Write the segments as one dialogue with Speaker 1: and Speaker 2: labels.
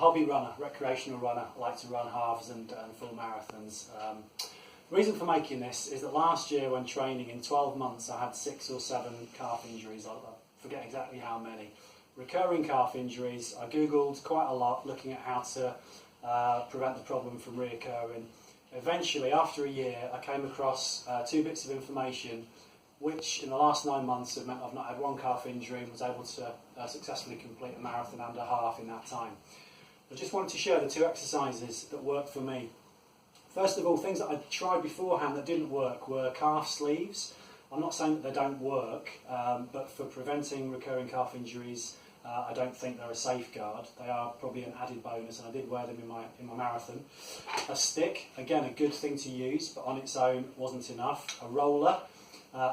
Speaker 1: hobby runner, recreational runner. I like to run halves and full marathons. The reason for making this is that last year when training, in 12 months, I had 6 or 7 calf injuries. I forget exactly how many. Recurring calf injuries. I googled quite a lot looking at how to prevent the problem from reoccurring. Eventually, after a year, I came across 2 bits of information which in the last 9 months have meant I've not had 1 calf injury and was able to successfully complete a marathon and a half in that time. I just wanted to share the 2 exercises that worked for me. First of all, things that I tried beforehand that didn't work were calf sleeves. I'm not saying that they don't work, but for preventing recurring calf injuries, I don't think they're a safeguard. They are probably an added bonus, and I did wear them in my marathon. A stick, again, a good thing to use, but on its own wasn't enough. A roller,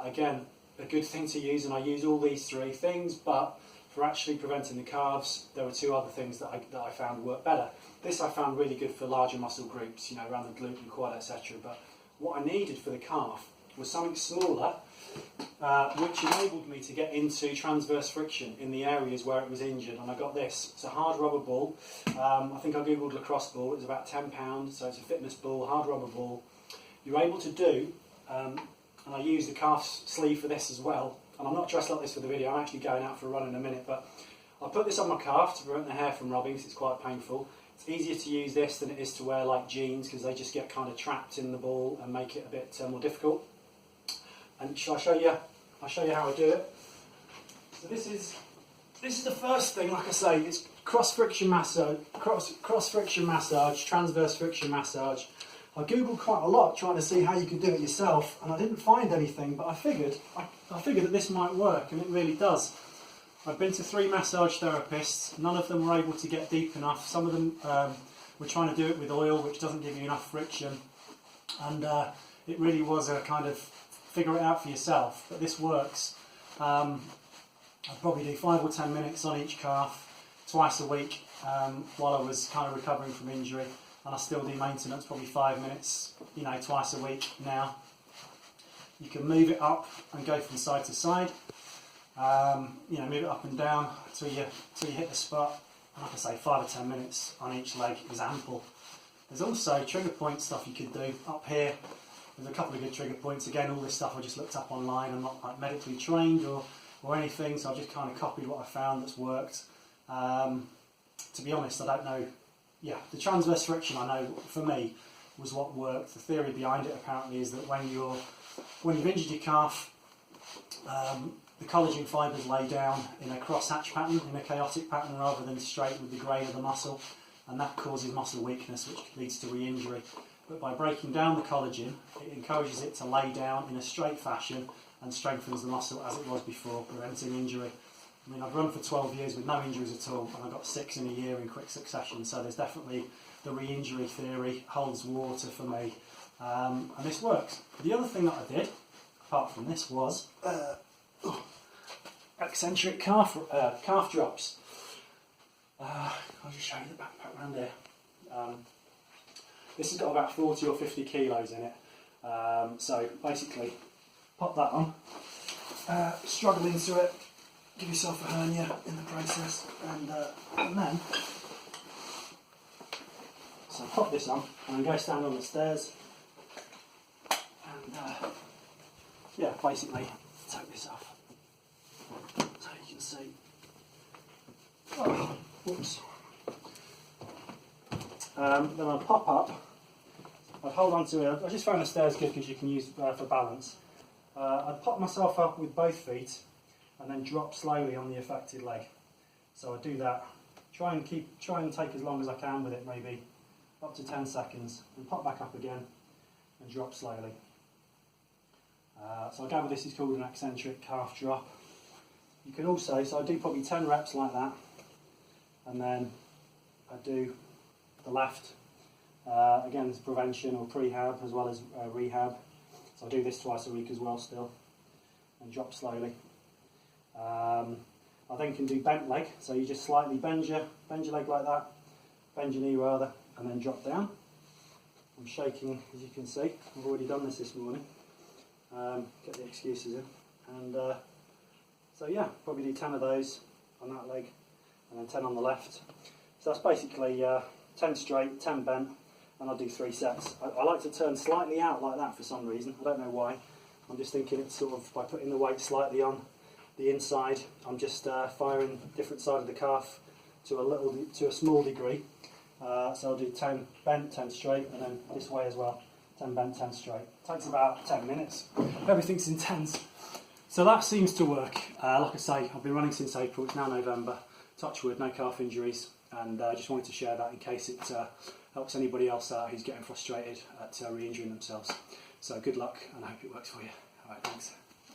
Speaker 1: again, a good thing to use, and I use all these 3 things, but for actually preventing the calves, there were 2 other things that I found work better. This I found really good for larger muscle groups, you know, around the glute and quad, etc. But what I needed for the calf was something smaller, which enabled me to get into transverse friction in the areas where it was injured, and I got this. It's a hard rubber ball. I think I googled lacrosse ball. It was about £10, so it's a fitness ball, hard rubber ball. You're able to do, and I use the calf sleeve for this as well, and I'm not dressed like this for the video, I'm actually going out for a run in a minute, but I'll put this on my calf to prevent the hair from rubbing because it's quite painful. It's easier to use this than it is to wear like jeans because they just get kind of trapped in the ball and make it a bit more difficult. And shall I show you? I'll show you how I do it. So this is the first thing. Like I say, it's cross friction massage, transverse friction massage. I googled quite a lot trying to see how you could do it yourself, and I didn't find anything. But I figured that this might work, and it really does. I've been to 3 massage therapists. None of them were able to get deep enough. Some of them were trying to do it with oil, which doesn't give you enough friction, and it really was a kind of figure it out for yourself, but this works. I'd probably do 5 or 10 minutes on each calf twice a week while I was kind of recovering from injury, and I still do maintenance, probably 5 minutes, you know, twice a week now. You can move it up and go from side to side, you know, move it up and down till you hit the spot, and like I say, 5 or 10 minutes on each leg is ample. There's also trigger point stuff you could do up here. There's a couple of good trigger points. Again, all this stuff I just looked up online. I'm not like medically trained or anything, so I've just kind of copied what I found that's worked. To be honest, I don't know. Yeah, the transverse friction, I know, for me, was what worked. The theory behind it apparently is that when you've injured your calf, the collagen fibres lay down in a cross-hatch pattern, in a chaotic pattern, rather than straight with the grain of the muscle, and that causes muscle weakness, which leads to re-injury. But by breaking down the collagen, it encourages it to lay down in a straight fashion and strengthens the muscle as it was before, preventing injury. I mean, I've run for 12 years with no injuries at all, and I got 6 in a year in quick succession, so there's definitely the re-injury theory holds water for me, and this works. The other thing that I did, apart from this, was eccentric calf drops. I'll just show you the backpack around here. This has got about 40 or 50 kilos in it, so basically pop that on, struggle into it, give yourself a hernia in the process, and then, so pop this on and go stand on the stairs, and yeah, basically take this off, so you can see, oh, whoops. Then I'll pop up, I'd hold on to it, I just found the stairs good because you can use for balance. I'd pop myself up with both feet and then drop slowly on the affected leg. So I do that, try and take as long as I can with it, maybe up to 10 seconds, and pop back up again and drop slowly. So I gather this is called an eccentric calf drop. You can also, so I do probably 10 reps like that, and then I do the left, again it's prevention or prehab as well as rehab, so I do this twice a week as well still, and drop slowly. I then can do bent leg, so you just slightly bend your leg like that, bend your knee rather, and then drop down. I'm shaking, as you can see, I've already done this morning, get the excuses in, and so yeah, probably do 10 of those on that leg, and then 10 on the left. So that's basically 10 straight, 10 bent, and I'll do 3 sets. I like to turn slightly out like that for some reason, I don't know why. I'm just thinking it's sort of by putting the weight slightly on the inside, I'm just firing different side of the calf to a small degree. So I'll do 10 bent, 10 straight, and then this way as well, 10 bent, 10 straight. Takes about 10 minutes. Everything's intense. So that seems to work. Like I say, I've been running since April, it's now November. Touch wood, no calf injuries, and I just wanted to share that in case it helps anybody else out who's getting frustrated at re-injuring themselves. So good luck, and I hope it works for you. Alright, thanks.